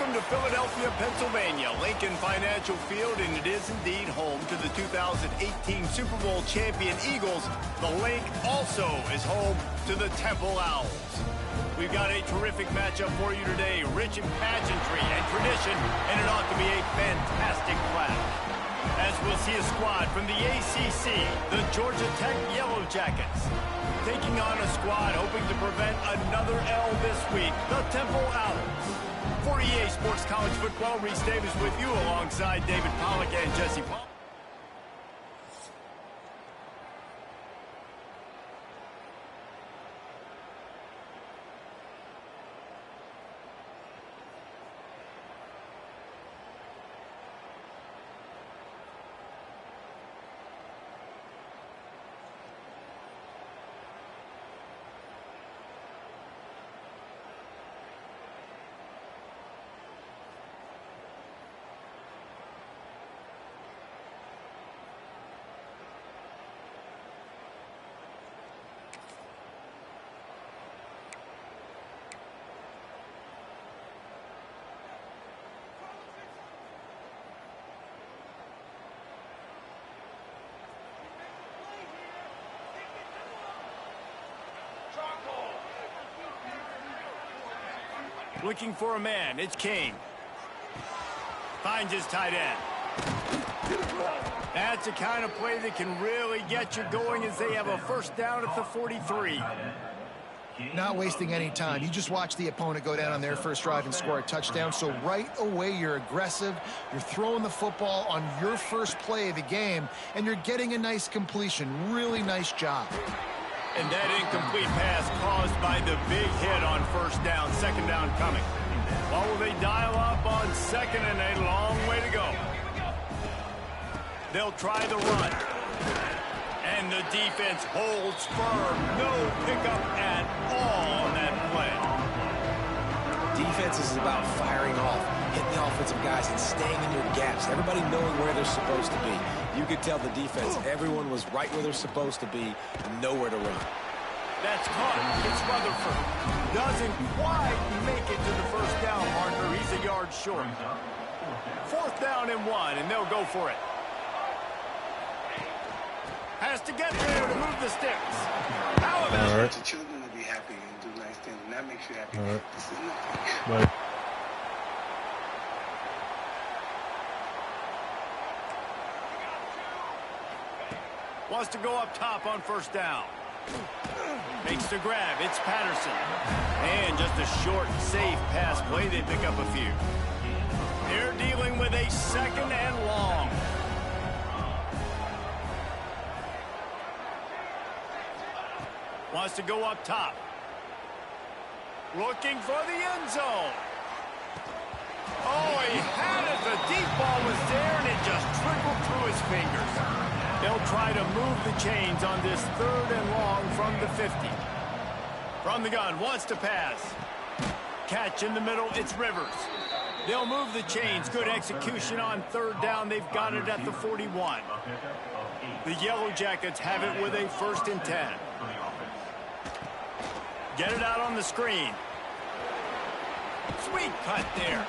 Welcome to Philadelphia, Pennsylvania, Lincoln Financial Field, and it is indeed home to the 2018 Super Bowl champion Eagles. The Link also is home to the Temple Owls. We've got a terrific matchup for you today, rich in pageantry and tradition, and it ought to be a fantastic clash. As we'll see a squad from the ACC, the Georgia Tech Yellow Jackets, taking on a squad hoping to prevent another L this week, the Temple Owls. For EA Sports College Football, Reese Davis with you alongside David Pollack and Jesse Paul. Looking for a man, it's Kane. Finds his tight end. That's the kind of play that can really get you going as they have a first down at the 43. Not wasting any time. You just watch the opponent go down on their first drive and score a touchdown. So right away, you're aggressive. You're throwing the football on your first play of the game, and you're getting a nice completion. Really nice job. And that incomplete pass caused by the big hit on first down, second down coming. What will they dial up on second and a long way to go? They'll try the run. And the defense holds firm. No pickup at all on that play. Defense is about firing off, hitting the offensive guys and staying in your gaps. Everybody knowing where they're supposed to be. You could tell the defense, everyone was right where they're supposed to be, nowhere to run. That's caught. It's Rutherford. Doesn't quite make it to the first down marker. He's a yard short. Fourth down and 1, and they'll go for it. Has to get there to move the sticks. How about All right. The children will be happy and do nice things, and that makes you happy. All right. This is nothing. Right. Wants to go up top on first down. Makes the grab. It's Patterson. And just a short, safe pass play. They pick up a few. They're dealing with a second and long. Wants to go up top. Looking for the end zone. Oh, he had it. The deep ball was there, and it just trickled through his fingers. They'll try to move the chains on this third and long from the 50. From the gun, wants to pass. Catch in the middle, it's Rivers. They'll move the chains. Good execution on third down. They've got it at the 41. The Yellow Jackets have it with a 1st and 10. Get it out on the screen. Sweet cut there.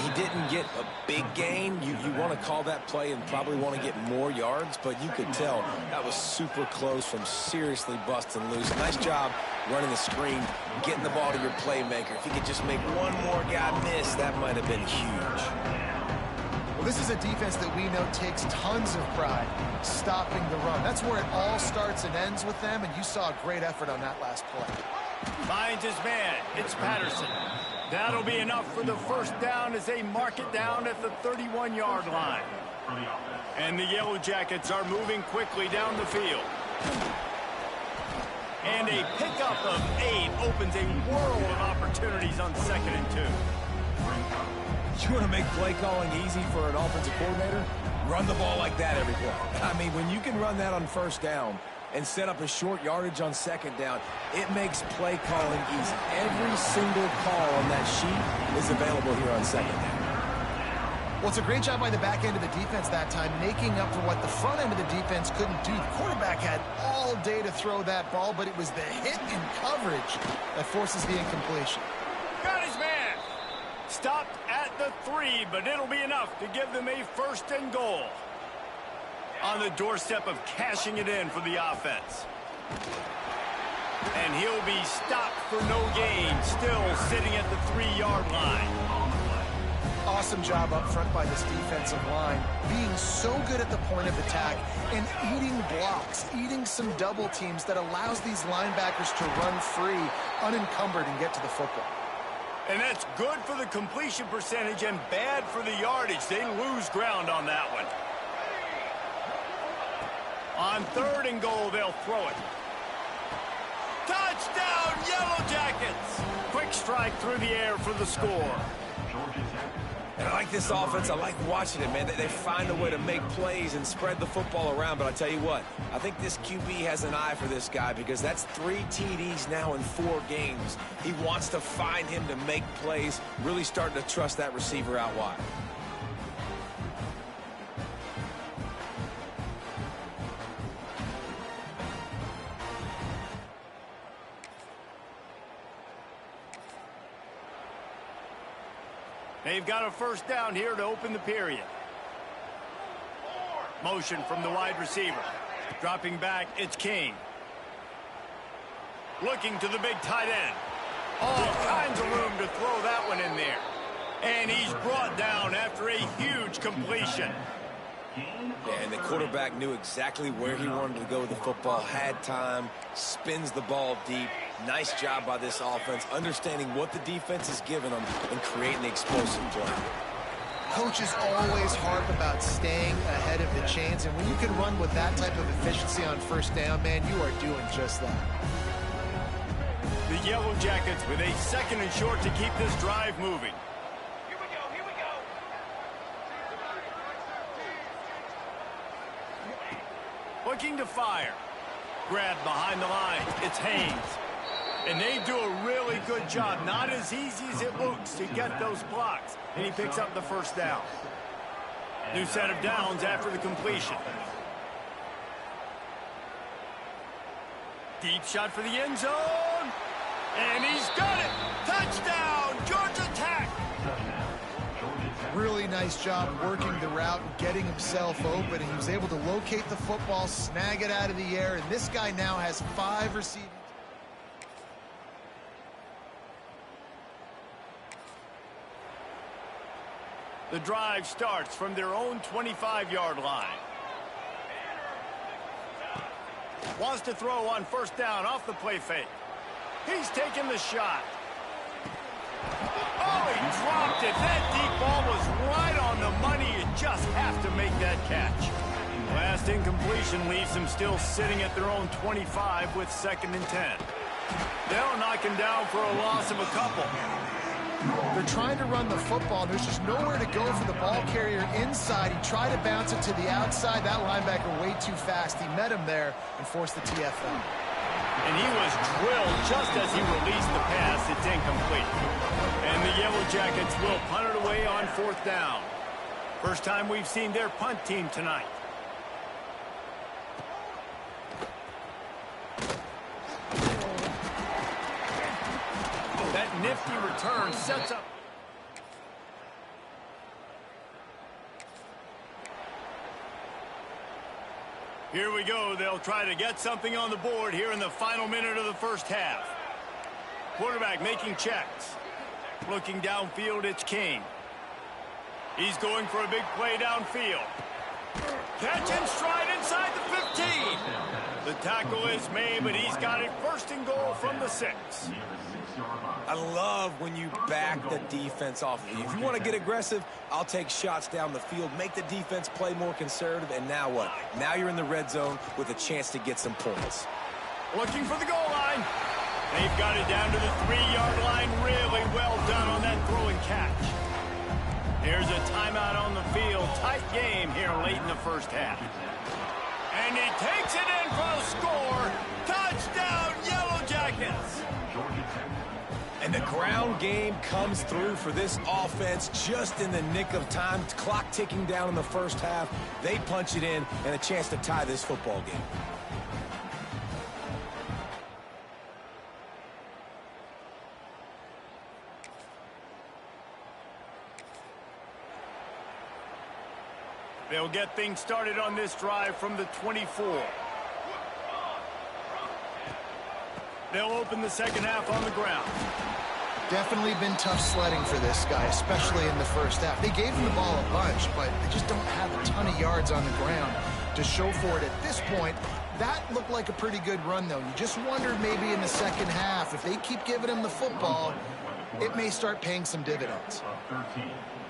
He didn't get a big gain. You want to call that play and probably want to get more yards, but you could tell that was super close from seriously busting loose. Nice job running the screen, getting the ball to your playmaker. If he could just make one more guy miss, that might have been huge. Well, this is a defense that we know takes tons of pride stopping the run. That's where it all starts and ends with them, and you saw a great effort on that last play. Finds his man. It's Patterson. That'll be enough for the first down as they mark it down at the 31-yard line. And the Yellow Jackets are moving quickly down the field. And a pickup of 8 opens a world of opportunities on 2nd and 2. You want to make play calling easy for an offensive coordinator? Run the ball like that every play. I mean, when you can run that on first down and set up a short yardage on second down, it makes play calling easy. Every single call on that sheet is available here on second down. Well, it's a great job by the back end of the defense that time, making up for what the front end of the defense couldn't do. The quarterback had all day to throw that ball, but it was the hit in coverage that forces the incompletion. Got his man. stopped at the 3, but it'll be enough to give them a 1st and goal. On the doorstep of cashing it in for the offense. And he'll be stopped for no gain, still sitting at the 3-yard line. Awesome job up front by this defensive line, being so good at the point of attack and eating blocks, eating some double teams that allows these linebackers to run free, unencumbered, and get to the football. And that's good for the completion percentage and bad for the yardage. They lose ground on that one. On 3rd and goal, they'll throw it. Touchdown, Yellow Jackets! Quick strike through the air for the score. And I like this offense. I like watching it, man. They find a way to make plays and spread the football around. But I tell you what, I think this QB has an eye for this guy because that's 3 TDs now in 4 games. He wants to find him to make plays, really starting to trust that receiver out wide. They've got a 1st down here to open the period. Motion from the wide receiver. Dropping back, it's King. Looking to the big tight end. All kinds of room to throw that one in there. And he's brought down after a huge completion. Yeah, and the quarterback knew exactly where he wanted to go with the football, had time, spins the ball deep. Nice job by this offense, understanding what the defense is giving them and creating the explosive play. Coaches always harp about staying ahead of the chains, and when you can run with that type of efficiency on 1st down, man, you are doing just that. The Yellow Jackets with a 2nd and short to keep this drive moving. Looking to fire. Grabbed behind the line. It's Haynes. And they do a really good job. Not as easy as it looks to get those blocks. And he picks up the 1st down. New set of downs after the completion. Deep shot for the end zone. And he's got it. Touchdown, Georgia Tech. Really nice job working the route and getting himself open. And he was able to locate the football, snag it out of the air. And this guy now has 5 receiving. The drive starts from their own 25-yard line. Wants to throw on 1st down off the play fake. He's taking the shot. Oh, he dropped it. That deep ball was right on the money. You just have to make that catch. Last incompletion leaves them still sitting at their own 25 with 2nd and 10. They'll knock him down for a loss of a couple. They're trying to run the football, and there's just nowhere to go for the ball carrier inside. He tried to bounce it to the outside. That linebacker way too fast. He met him there and forced the TFL. And he was drilled just as he released the pass. It's incomplete. And the Yellow Jackets will punt it away on 4th down. First time we've seen their punt team tonight. That nifty return sets up. Here we go. They'll try to get something on the board here in the final minute of the 1st half. Quarterback making checks. Looking downfield, it's King. He's going for a big play downfield. Catch and stride inside the 15. The tackle is made, but he's got it 1st and goal from the 6. I love when you back the defense off of you. If you want to get aggressive, I'll take shots down the field, make the defense play more conservative, and now what? Now you're in the red zone with a chance to get some points. Looking for the goal line. They've got it down to the 3-yard line. Really well done on that throw and catch. There's a timeout on the field. Tight game here late in the 1st half. And he takes it in for a score. Touchdown, Yellow Jackets. And the ground game comes through for this offense just in the nick of time. Clock ticking down in the 1st half. They punch it in and a chance to tie this football game. They'll get things started on this drive from the 24. They'll open the second half on the ground. Definitely been tough sledding for this guy, especially in the first half. They gave him the ball a bunch, but they just don't have a ton of yards on the ground to show for it at this point. That looked like a pretty good run, though. You just wondered maybe in the second half, if they keep giving him the football, it may start paying some dividends.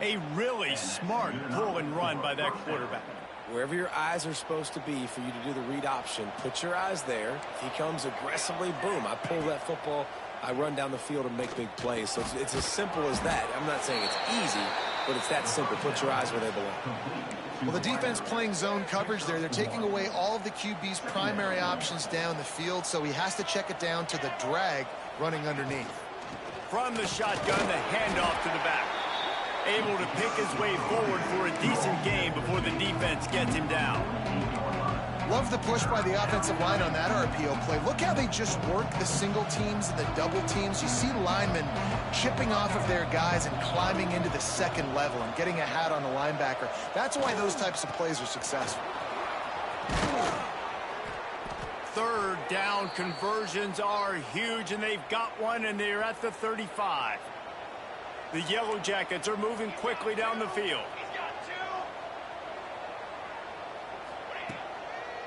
A really smart pull and run by that quarterback. Wherever your eyes are supposed to be for you to do the read option, put your eyes there. If he comes aggressively, boom, I pull that football, I run down the field and make big plays. So it's as simple as that. I'm not saying it's easy, but it's that simple. Put your eyes where they belong. Well, the defense playing zone coverage there. They're taking away all of the QB's primary options down the field, so he has to check it down to the drag running underneath. From the shotgun, the handoff to the back. Able to pick his way forward for a decent gain before the defense gets him down. Love the push by the offensive line on that RPO play. Look how they just work the single teams and the double teams. You see linemen chipping off of their guys and climbing into the second level and getting a hat on the linebacker. That's why those types of plays are successful. Third down conversions are huge, and they've got one, and they're at the 35. The Yellow Jackets are moving quickly down the field.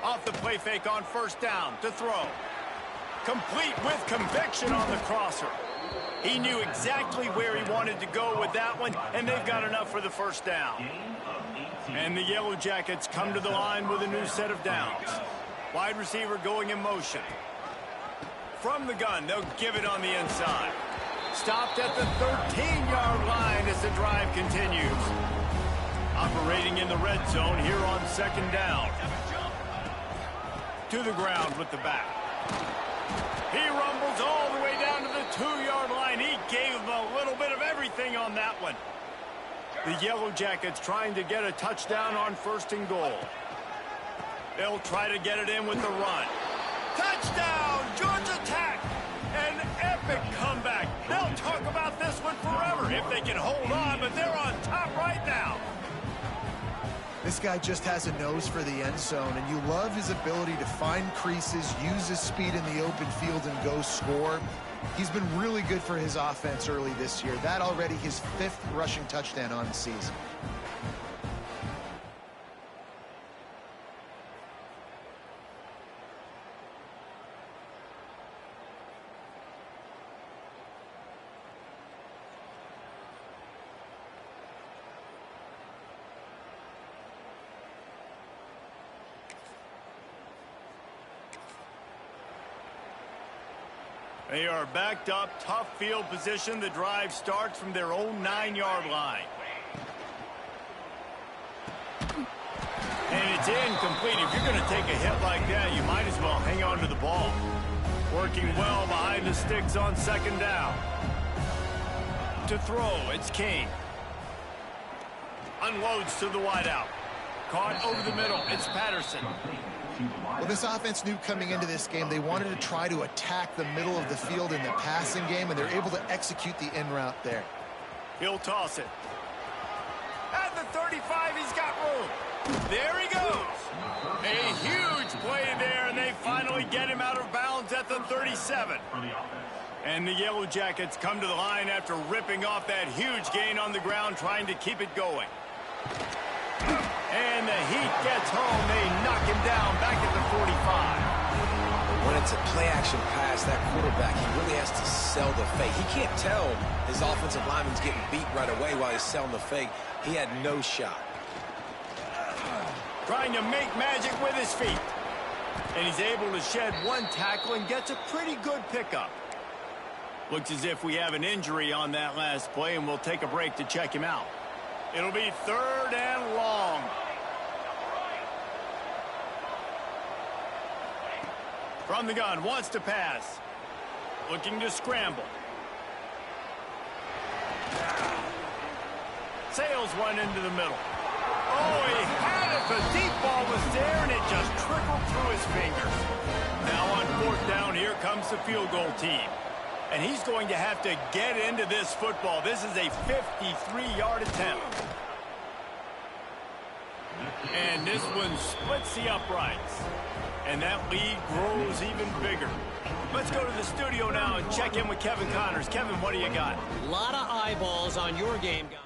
Off the play fake on first down to throw. Complete with conviction on the crosser. He knew exactly where he wanted to go with that one, and they've got enough for the first down. And the Yellow Jackets come to the line with a new set of downs. Wide receiver going in motion. From the gun, they'll give it on the inside. Stopped at the 13-yard line as the drive continues. Operating in the red zone here on second down. To the ground with the back. He rumbles all the way down to the 2-yard line. He gave him a little bit of everything on that one. The Yellow Jackets trying to get a touchdown on first and goal. They'll try to get it in with the run. Touchdown, Georgia Tech! An epic comeback. They'll talk about this one forever if they can hold on, but they're on top right now. This guy just has a nose for the end zone, and you love his ability to find creases, use his speed in the open field, and go score. He's been really good for his offense early this year. That already his 5th rushing touchdown on the season. They are backed up, tough field position. The drive starts from their own 9-yard line. And it's incomplete. If you're going to take a hit like that, you might as well hang on to the ball. Working well behind the sticks on second down. To throw, it's King. Unloads to the wideout. Caught over the middle, it's Patterson. Well, this offense knew coming into this game they wanted to try to attack the middle of the field in the passing game, and they're able to execute the in route there. He'll toss it. At the 35, he's got room. There he goes. A huge play there, and they finally get him out of bounds at the 37. And the Yellow Jackets come to the line after ripping off that huge gain on the ground, trying to keep it going. And the Heat gets home. They knock him down back at the 45. When it's a play-action pass, that quarterback, he really has to sell the fake. He can't tell his offensive lineman's getting beat right away while he's selling the fake. He had no shot. Trying to make magic with his feet. And he's able to shed one tackle and gets a pretty good pickup. Looks as if we have an injury on that last play, and we'll take a break to check him out. It'll be 3rd and long. From the gun, wants to pass. Looking to scramble. Sails one into the middle. Oh, he had it. The deep ball was there, and it just trickled through his fingers. Now on 4th down, here comes the field goal team. And he's going to have to get into this football. This is a 53-yard attempt. And this one splits the uprights. And that lead grows even bigger. Let's go to the studio now and check in with Kevin Connors. Kevin, what do you got? A lot of eyeballs on your game, guys.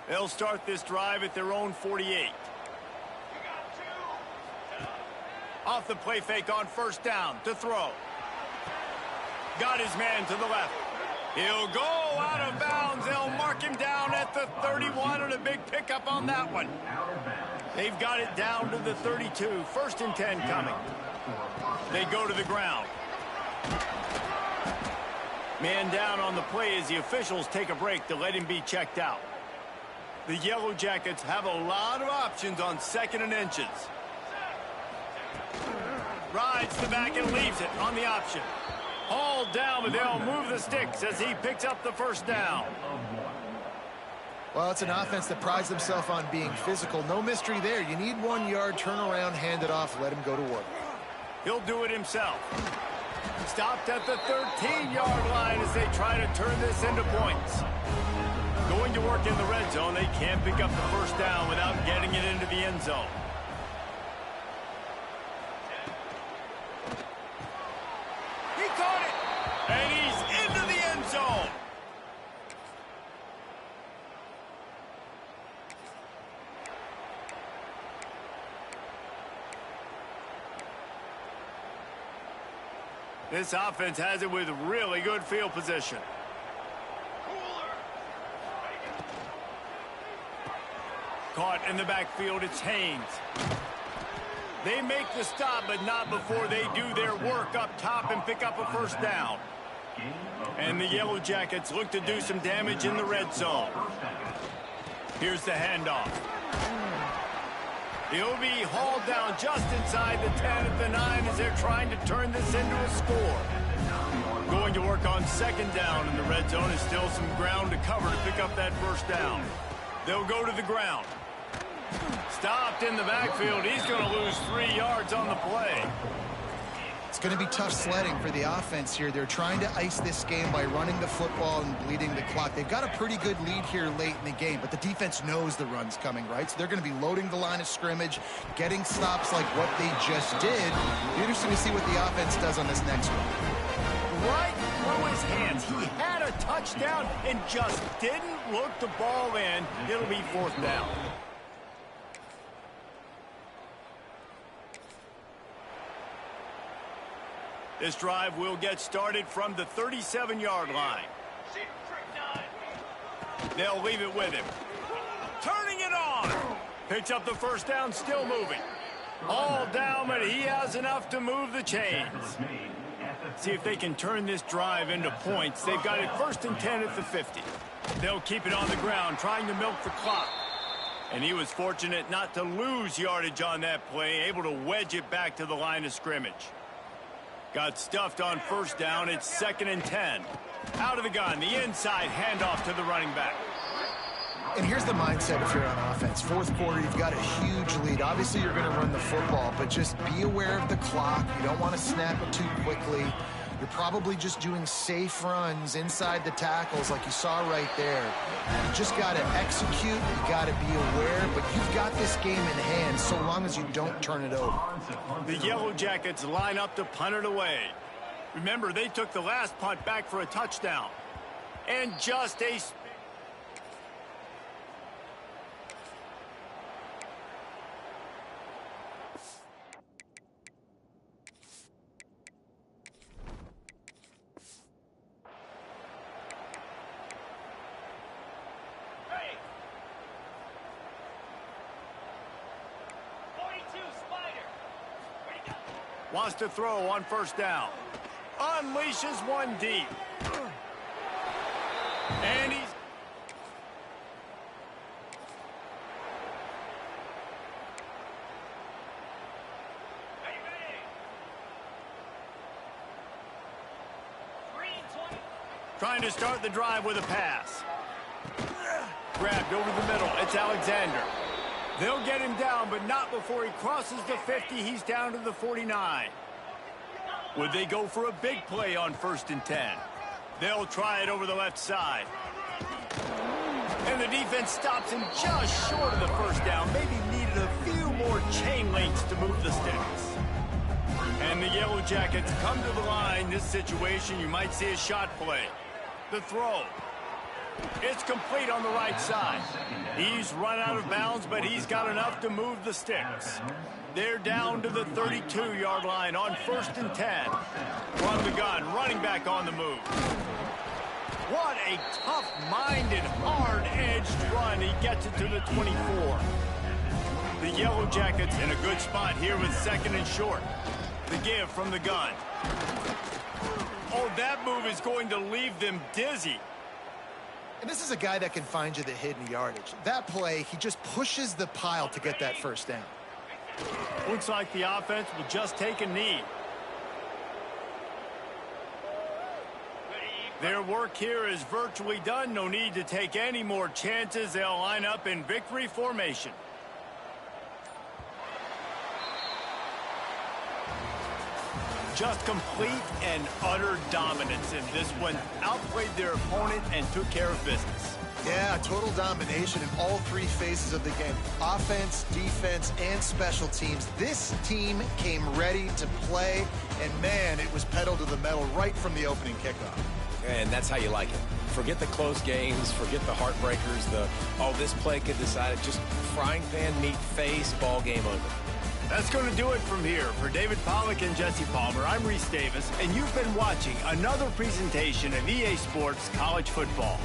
They'll start this drive at their own 48. Off the play fake on first down to throw. Got his man to the left. He'll go out of bounds. They'll mark him down at the 31 and a big pickup on that one. They've got it down to the 32. 1st and 10 coming. They go to the ground. Man down on the play as the officials take a break to let him be checked out. The Yellow Jackets have a lot of options on 2nd and inches. Rides the back and leaves it on the option. Hauled down, but they'll move the sticks as he picks up the 1st down. Well, it's an offense that prides themselves on being physical. No mystery there. You need 1 yard, turn around, hand it off, let him go to work. He'll do it himself. Stopped at the 13-yard line as they try to turn this into points. Going to work in the red zone, they can't pick up the 1st down without getting it into the end zone. He caught it, and he's into the end zone. This offense has it with really good field position. Caught in the backfield, it's Haynes. They make the stop, but not before they do their work up top and pick up a 1st down. And the Yellow Jackets look to do some damage in the red zone. Here's the handoff. He'll be hauled down just inside the 10 at the 9 as they're trying to turn this into a score. Going to work on 2nd down in the red zone is still some ground to cover to pick up that 1st down. They'll go to the ground. Stopped in the backfield. He's going to lose 3 yards on the play. It's going to be tough sledding for the offense here. They're trying to ice this game by running the football and bleeding the clock. They've got a pretty good lead here late in the game, but the defense knows the run's coming, right? So they're going to be loading the line of scrimmage, getting stops like what they just did. It'll be interesting to see what the offense does on this next one. Right through his hands. He had a touchdown and just didn't look the ball in. It'll be 4th down. This drive will get started from the 37-yard line. They'll leave it with him. Turning it on. Picks up the 1st down, still moving. All down, but he has enough to move the chains. See if they can turn this drive into points. They've got it 1st and 10 at the 50. They'll keep it on the ground, trying to milk the clock. And he was fortunate not to lose yardage on that play, able to wedge it back to the line of scrimmage. Got stuffed on 1st down. It's 2nd and 10. Out of the gun, the inside handoff to the running back. And here's the mindset if you're on offense. 4th quarter, you've got a huge lead. Obviously, you're going to run the football, but just be aware of the clock. You don't want to snap it too quickly. You're probably just doing safe runs inside the tackles like you saw right there. You just got to execute. You got to be aware, but you've got this game in hand so long as you don't turn it over. The Yellow Jackets line up to punt it away. Remember, they took the last punt back for a touchdown. And just a... Wants to throw on 1st down. Unleashes one deep. And Trying to start the drive with a pass. Grabbed over the middle. It's Alexander. They'll get him down, but not before he crosses the 50. He's down to the 49. Would they go for a big play on 1st and 10? They'll try it over the left side. And the defense stops him just short of the first down. Maybe needed a few more chain links to move the sticks. And the Yellow Jackets come to the line. This situation, you might see a shot play. The throw. It's complete on the right side. He's run out of bounds, but he's got enough to move the sticks. They're down to the 32-yard line on 1st and 10. From the gun, running back on the move. What a tough-minded, hard-edged run. He gets it to the 24. The Yellow Jackets in a good spot here with 2nd and short. The give from the gun. Oh, that move is going to leave them dizzy. And this is a guy that can find you the hidden yardage. That play, he just pushes the pile to get that first down. Looks like the offense will just take a knee. Their work here is virtually done. No need to take any more chances. They'll line up in victory formation. Just complete and utter dominance in this one. Outplayed their opponent and took care of business. Yeah, total domination in all 3 phases of the game. Offense, defense, and special teams. This team came ready to play, and man, it was pedal to the metal right from the opening kickoff. And that's how you like it. Forget the close games, forget the heartbreakers, this play could decide it. Just frying pan, meat face, ball game over. That's going to do it from here. For David Pollack and Jesse Palmer, I'm Reese Davis, and you've been watching another presentation of EA Sports College Football.